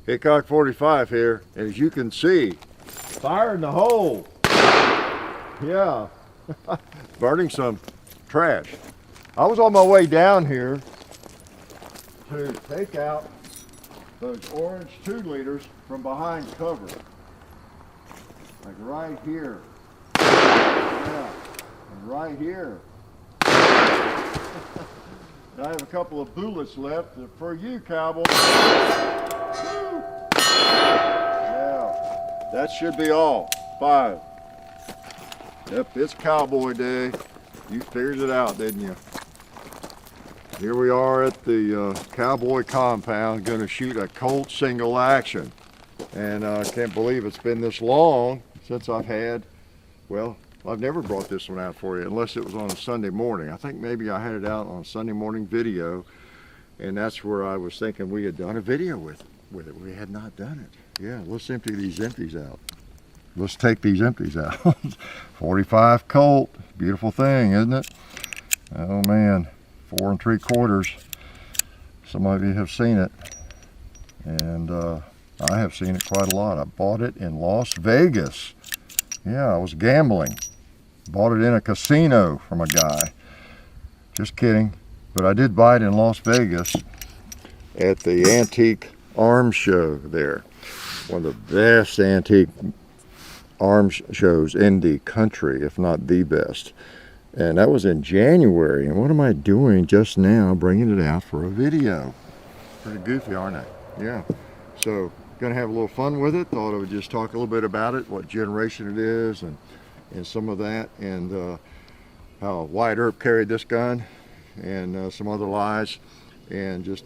Hickok 45 here, and as you can see, fire in the hole. Yeah, burning some trash. I was on my way down here to take out those orange 2-liters from behind cover. Like right here. Yeah, and right here. I have a couple of bullets left for you, cowboy. Yeah, that should be all. 5. Yep, it's cowboy day. You figured it out, didn't you? Here we are at the cowboy compound, going to shoot a Colt single action. And I can't believe it's been this long since I've had, well, I've never brought this one out for you unless it was on a Sunday morning. I think maybe I had it out on a Sunday morning video, and that's where I was thinking we had done a video with it. We had not done it. Yeah, let's empty these empties out. Let's take these empties out. 45 Colt, beautiful thing, isn't it? Oh man, 4 3/4. Some of you have seen it, and I have seen it quite a lot. I bought it in Las Vegas. Yeah, I was gambling. Bought it in a casino from a guy. Just kidding. But I did buy it in Las Vegas at the antique arms show there. One of the best antique arms shows in the country, if not the best. And that was in January. And what am I doing just now, bringing it out for a video? Pretty goofy, aren't I? Yeah. So, gonna have a little fun with it. Thought I would just talk a little bit about it, what generation it is, and some of that, and how Wyatt Earp carried this gun, and some other lies, and just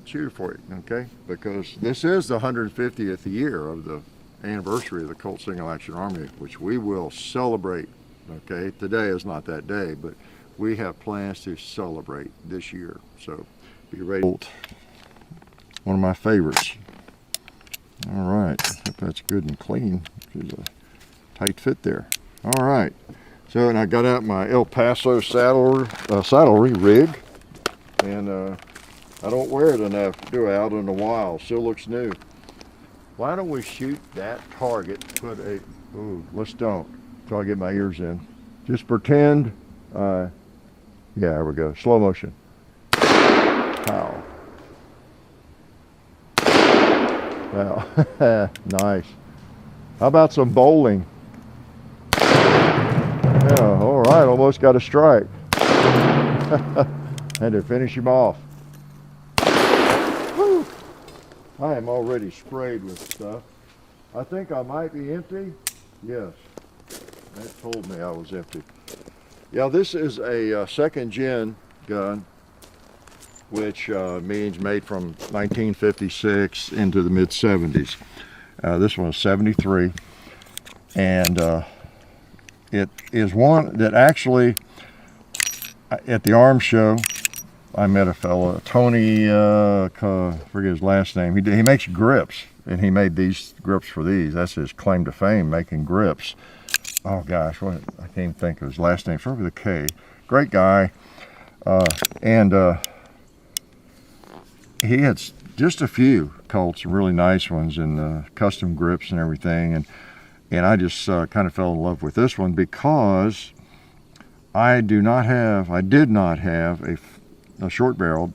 shoot it for you, okay? Because this is the 150th year of the anniversary of the Colt Single Action Army, which we will celebrate, okay? Today is not that day, but we have plans to celebrate this year, so be ready. One of my favorites. All right, hope that's good and clean. There's a tight fit there. All right, so and I got out my El Paso saddlery rig, and I don't wear it enough to do out in the wild. Still looks new. Why don't we shoot that target? Put a let's don't. So I get my ears in. Just pretend. Yeah, there we go. Slow motion. Pow. Wow, nice. How about some bowling? Yeah, all right, almost got a strike. Had to finish him off. Woo. I am already sprayed with stuff. I think I might be empty. Yes, that told me I was empty. Yeah, this is a second gen gun, which means made from 1956 into the mid 70s. This one is 73, and it is one that actually, at the arms show, I met a fella, Tony, forget his last name. He makes grips, and he made these grips for these. That's his claim to fame, making grips. Oh gosh, I can't even think of his last name. Start with a K. Great guy, and he had just a few Colts, really nice ones, and custom grips and everything, and I just kind of fell in love with this one because I did not have a short-barreled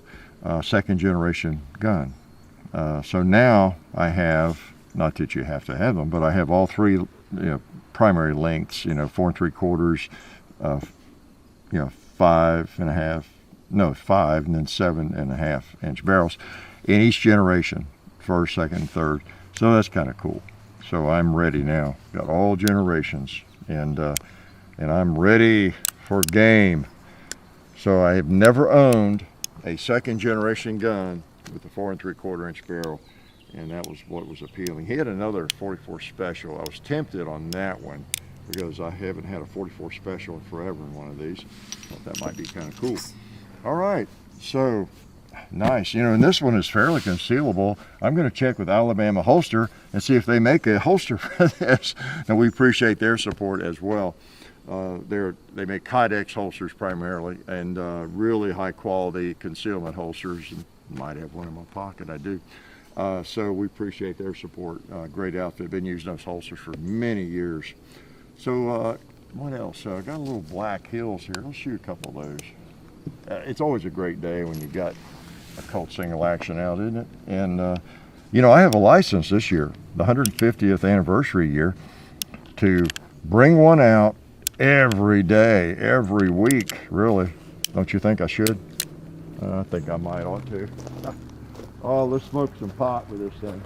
second generation gun. So now I have, not that you have to have them, but I have all three primary lengths, 4 3/4, 5 and then 7.5 inch barrels in each generation, first, second, third. So that's kind of cool. So I'm ready now. Got all generations, and I'm ready for game. So I have never owned a second generation gun with a 4 3/4 inch barrel, and that was what was appealing. He had another 44 special. I was tempted on that one because I haven't had a 44 special in forever in one of these. Thought that might be kind of cool. All right, so nice. And this one is fairly concealable. I'm going to check with Alabama Holster and see if they make a holster for this, and we appreciate their support as well. They make Kydex holsters primarily, and really high quality concealment holsters. And might have one in my pocket, I do. So we appreciate their support. Great outfit. Been using those holsters for many years. So what else? Got a little Black Hills here. Let's shoot a couple of those. It's always a great day when you got a Colt single action out, isn't it? And you know, I have a license this year, the 150th anniversary year, to bring one out every day, every week, really. Don't you think I should? I think I might ought to. Oh, let's smoke some pot with this thing.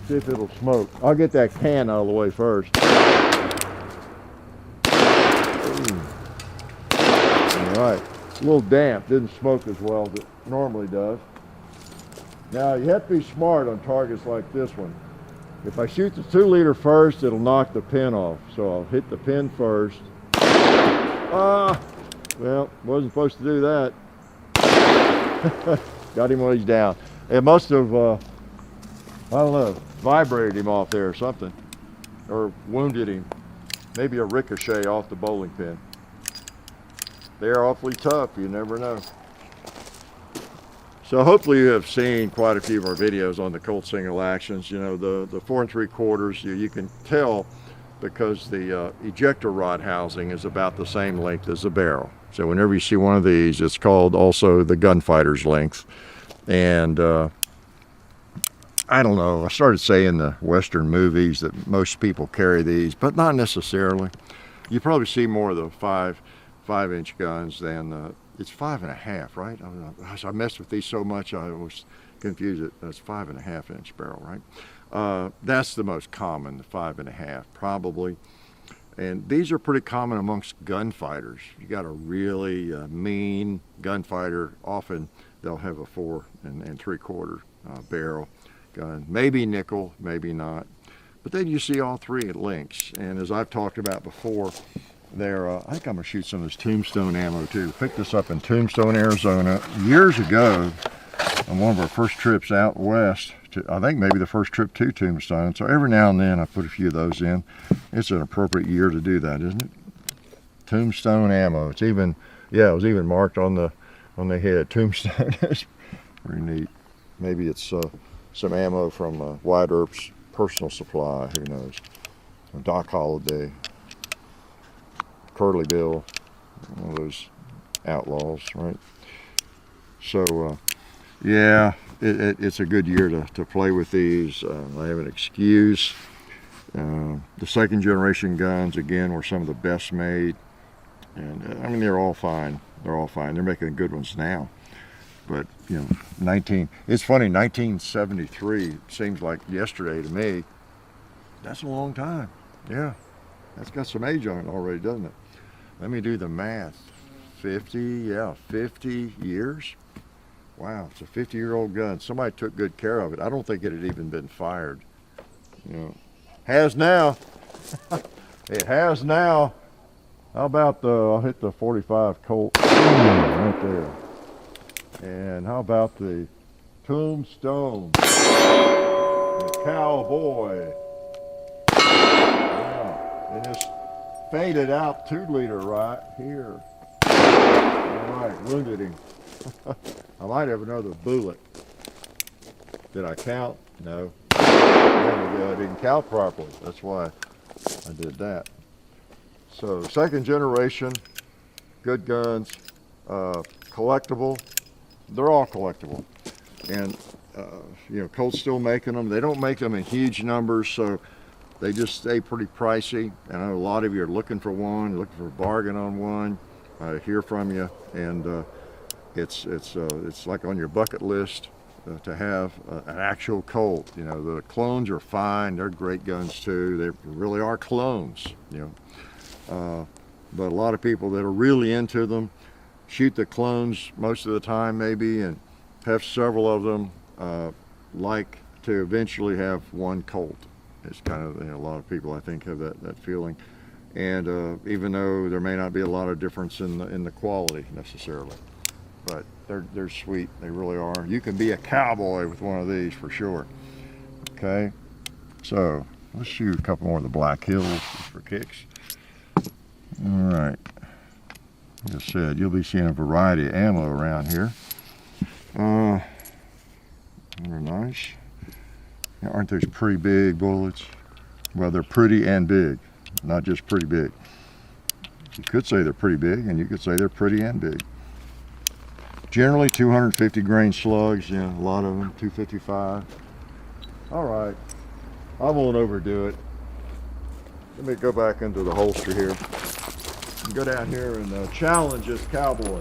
See if it'll smoke. I'll get that can out of the way first. All right, a little damp, didn't smoke as well as it normally does. Now you have to be smart on targets like this one. If I shoot the 2-liter first, it'll knock the pin off. So I'll hit the pin first. Well, wasn't supposed to do that. Got him when he's down. It must have, I don't know, vibrated him off there or something. Or wounded him. Maybe a ricochet off the bowling pin. They're awfully tough, you never know. So hopefully you have seen quite a few of our videos on the Colt single actions. You know, the 4 3/4, you can tell because the ejector rod housing is about the same length as the barrel. So whenever you see one of these, it's called also the gunfighter's length. And I don't know, I started saying the Western movies that most people carry these, but not necessarily. You probably see more of the 5-inch guns than it's 5.5, right? I don't know. Gosh, I messed with these so much I was confused. It's 5.5-inch barrel, right? That's the most common, the 5.5, probably. And these are pretty common amongst gunfighters. You got a really mean gunfighter, often they'll have a 4 3/4 barrel gun. Maybe nickel, maybe not. But then you see all three at links. And as I've talked about before, I think I'm gonna shoot some of this Tombstone ammo too. Picked this up in Tombstone, Arizona years ago on one of our first trips out west. I think maybe the first trip to Tombstone. So every now and then I put a few of those in. It's an appropriate year to do that, isn't it? Tombstone ammo. It's even, yeah, it was even marked on the head. Tombstone. It's pretty neat. Maybe it's some ammo from Wyatt Earp's personal supply. Who knows? Doc Holliday, Curly Bill, one of those outlaws, right? So yeah, it's a good year to play with these. I have an excuse. The second generation guns, again, were some of the best made. And I mean, they're all fine. They're all fine. They're making good ones now. But, you know, it's funny, 1973 seems like yesterday to me. That's a long time. Yeah, that's got some age on it already, doesn't it? Let me do the math. 50 years. Wow, it's a 50-year-old gun. Somebody took good care of it. I don't think it had even been fired. You know, has now. It has now. How about I'll hit the 45 Colt right there. And how about the Tombstone, the Cowboy. Wow. And this faded out 2-liter right here. All right, wounded him. I might have another bullet. Did I count? No. There we go. I didn't count properly. That's why I did that. So second generation, good guns, collectible. They're all collectible. And you know, Colt's still making them. They don't make them in huge numbers, so they just stay pretty pricey. And I know a lot of you are looking for one, looking for a bargain on one. I hear from you, and it's like on your bucket list to have an actual Colt. You know, the clones are fine. They're great guns too. They really are clones. You know, but a lot of people that are really into them shoot the clones most of the time, maybe, and have several of them. Like to eventually have one Colt. It's kind of, you know, a lot of people I think have that feeling. And even though there may not be a lot of difference in the quality necessarily, but they're sweet. They really are. You can be a cowboy with one of these for sure. Okay, so let's shoot a couple more of the Black Hills just for kicks. All right. Like I said, you'll be seeing a variety of ammo around here. They're nice. Aren't those pretty big bullets? Well, they're pretty and big, not just pretty big. You could say they're pretty big, and you could say they're pretty and big. Generally 250 grain slugs, a lot of them 255. All right, I won't overdo it. Let me go back into the holster here. Go down here and challenge this cowboy.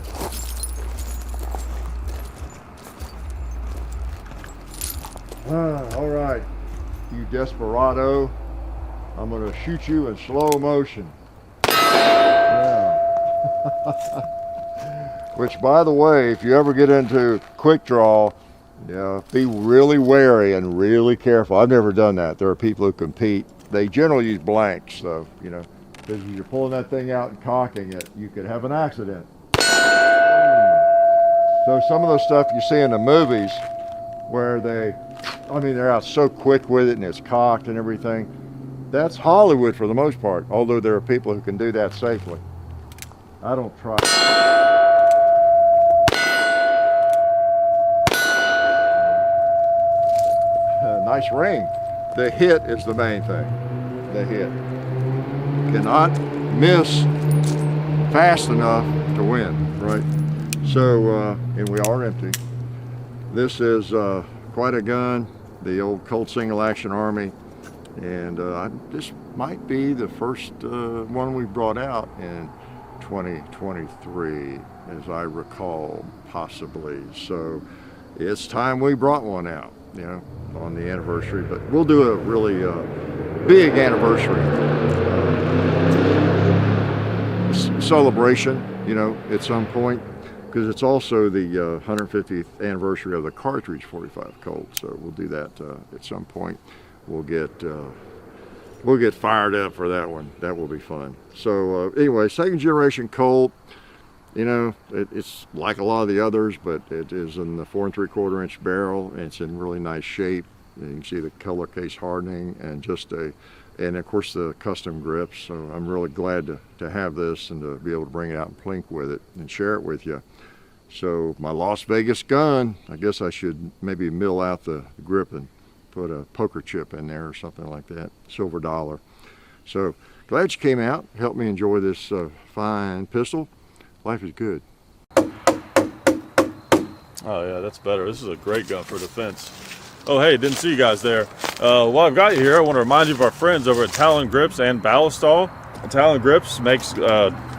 All right, you desperado. I'm gonna shoot you in slow motion. Yeah. Which, by the way, if you ever get into quick draw, be really wary and really careful. I've never done that. There are people who compete. They generally use blanks, though, because if you're pulling that thing out and cocking it, you could have an accident. So some of the stuff you see in the movies where they're out so quick with it and it's cocked and everything, that's Hollywood for the most part, although there are people who can do that safely. I don't try. Nice ring. The hit is the main thing. The hit. Cannot miss fast enough to win, right? So, and we are empty. This is quite a gun, the old Colt Single Action Army, and this might be the first one we brought out in 2023, as I recall, possibly. So it's time we brought one out, on the anniversary, but we'll do a really big anniversary celebration, at some point, because it's also the 150th anniversary of the cartridge 45 Colt. So we'll do that at some point. We'll get fired up for that one. That will be fun. So anyway, second generation Colt. It's like a lot of the others, but it is in the 4 3/4 inch barrel, and it's in really nice shape. And you can see the color case hardening and and of course the custom grips. So I'm really glad to have this and to be able to bring it out and plink with it and share it with you. So my Las Vegas gun, I guess I should maybe mill out the grip and put a poker chip in there or something like that, silver dollar. So glad you came out, helped me enjoy this fine pistol. Life is good. Oh yeah, that's better. This is a great gun for defense. Oh hey, didn't see you guys there. While I've got you here, I want to remind you of our friends over at Talon Grips and Ballistol. Talon Grips makes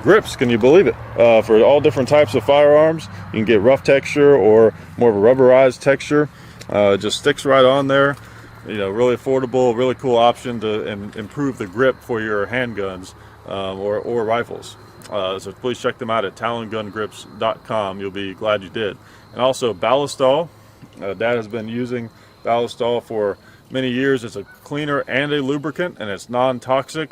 grips, can you believe it, for all different types of firearms. You can get rough texture or more of a rubberized texture. It just sticks right on there. Really affordable, really cool option to improve the grip for your handguns or rifles. So please check them out at talongungrips.com. You'll be glad you did. And also Ballistol. Dad has been using Ballistol for many years. It's a cleaner and a lubricant, and it's non-toxic.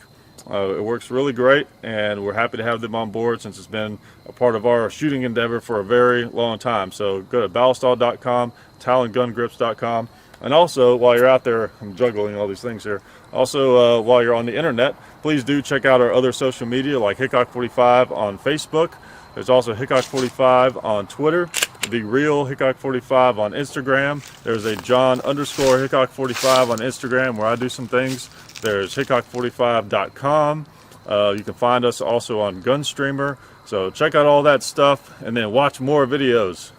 It works really great, and we're happy to have them on board since it's been a part of our shooting endeavor for a very long time. So go to ballistol.com, talongungrips.com. And also, while you're out there, I'm juggling all these things here. Also, while you're on the internet, please do check out our other social media like Hickok45 on Facebook. There's also Hickok45 on Twitter, The Real Hickok45 on Instagram. There's a John_Hickok45 on Instagram where I do some things. There's Hickok45.com. You can find us also on Gunstreamer. So check out all that stuff and then watch more videos.